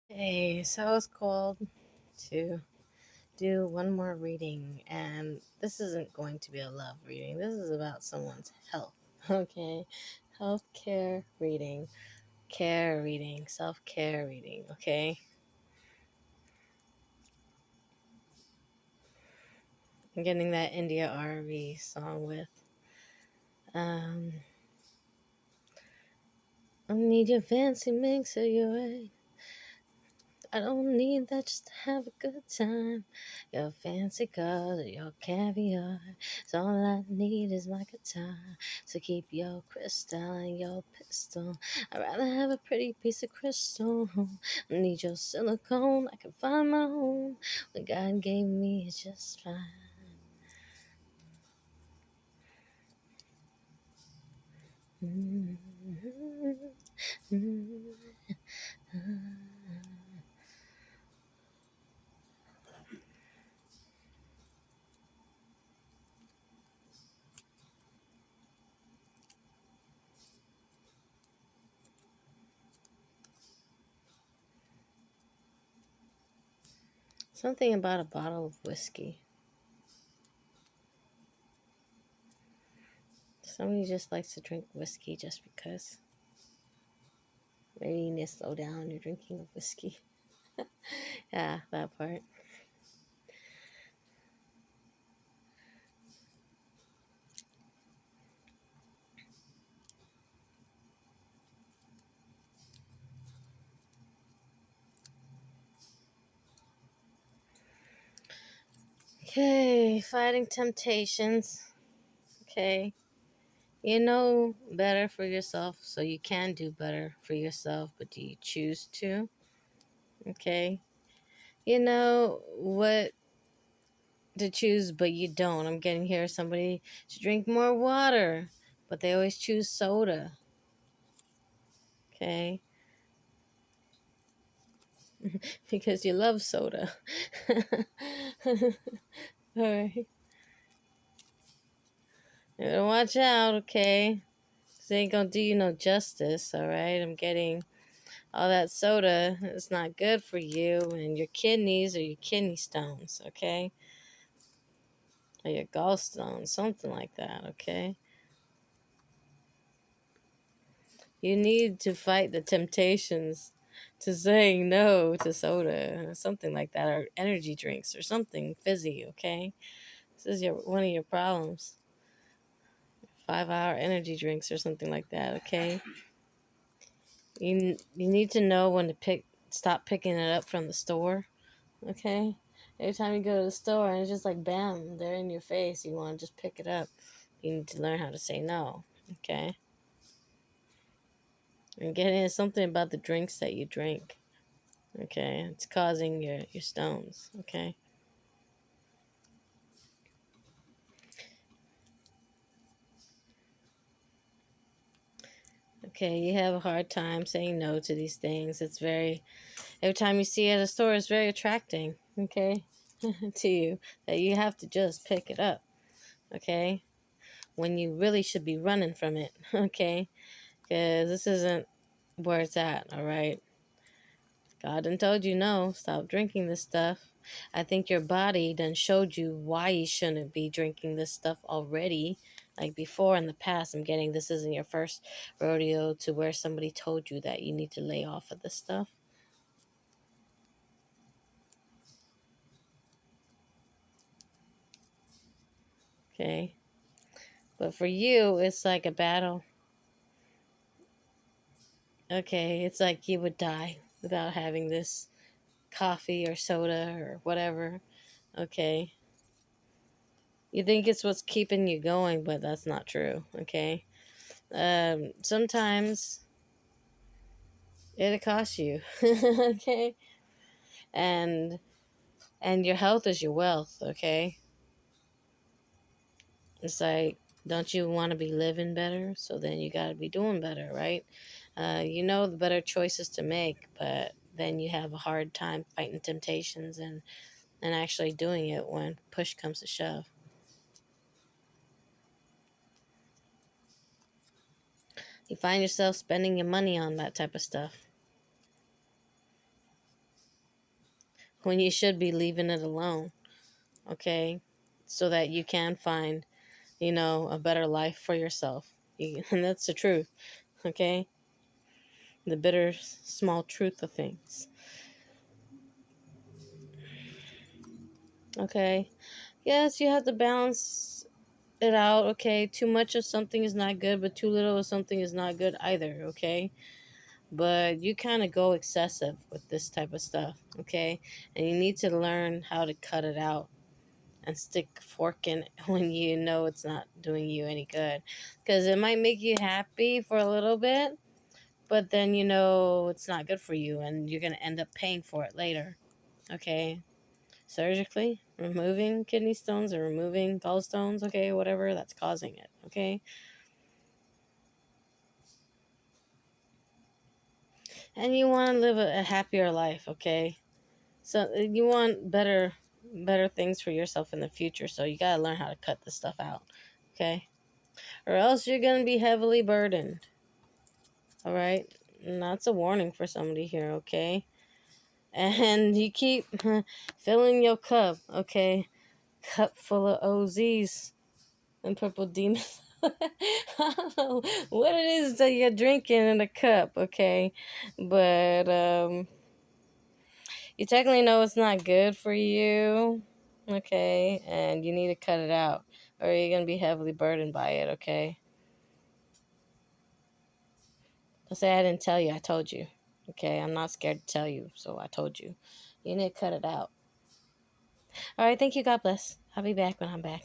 Hey, so it's called to do one more reading, and this isn't going to be a love reading. This is about someone's health, okay? Healthcare reading, care reading, self care reading, okay? I'm getting that India RV song with, um, I need your fancy mix of your way. I don't need that just to have a good time. Your fancy cars or your caviar. So all I need is my guitar. So keep your crystal and your pistol. I'd rather have a pretty piece of crystal. I need your silicone. I can find my home. What God gave me is just fine. Mm-hmm. Something about a bottle of whiskey. Somebody just likes to drink whiskey just because. Maybe you need to slow down your drinking of whiskey. Yeah, that part. Okay, fighting temptations. Okay. You know better for yourself, so you can do better for yourself, but do you choose to? Okay. You know what to choose, but you don't. I'm getting here somebody should drink more water, but they always choose soda. Okay. Because you love soda. All right. You better watch out, okay? 'Cause they ain't gonna do you no justice, all right? I'm getting all that soda. It's not good for you and your kidneys or your kidney stones, okay? Or your gallstones, something like that, okay? You need to fight the temptations to saying no to soda, something like that, or energy drinks or something fizzy, okay? This is one of your problems. 5-hour energy drinks or something like that, okay? You need to know when to stop picking it up from the store, okay? Every time you go to the store and it's just like bam, they're in your face, you want to just pick it up. You need to learn how to say no, okay? And getting into something about the drinks that you drink, okay? It's causing your stones, okay? Okay, you have a hard time saying no to these things. It's very, every time you see it at a store, it's very attracting, okay, to you, that you have to just pick it up, okay? When you really should be running from it, okay? Because this isn't where it's at, all right? God done told you no, stop drinking this stuff. I think your body done showed you why you shouldn't be drinking this stuff already. Like before in the past, I'm getting this isn't your first rodeo to where somebody told you that you need to lay off of this stuff. Okay. But for you, it's like a battle. Okay. It's like you would die without having this coffee or soda or whatever. Okay. You think it's what's keeping you going, but that's not true. Okay. Sometimes it'll cost you. Okay. And your health is your wealth. Okay. It's like, don't you want to be living better? So then you got to be doing better, right? You know the better choices to make, but then you have a hard time fighting temptations and actually doing it when push comes to shove. You find yourself spending your money on that type of stuff. when you should be leaving it alone, okay? So that you can find, a better life for yourself. And that's the truth, okay? The bitter, small truth of things, okay? Yes, you have to balance it out, okay? Too much of something is not good, but too little of something is not good either, okay? But you kind of go excessive with this type of stuff, okay? And you need to learn how to cut it out and stick a fork in it when you know it's not doing you any good. Because it might make you happy for a little bit, but then it's not good for you and you're going to end up paying for it later, okay? Surgically removing kidney stones or removing gallstones, okay? Whatever that's causing it, okay? And you want to live a happier life, okay? So you want better things for yourself in the future. So you gotta learn how to cut this stuff out, okay? Or else you're gonna be heavily burdened. All right, and that's a warning for somebody here, okay? And you keep filling your cup, okay? Cup full of OZs and purple demons. I don't know what it is that you're drinking in a cup, okay? But you technically know it's not good for you, okay? And you need to cut it out, or you're going to be heavily burdened by it, okay? Don't say I didn't tell you, I told you, okay? I'm not scared to tell you, so I told you. You need to cut it out. All right, thank you. God bless. I'll be back when I'm back.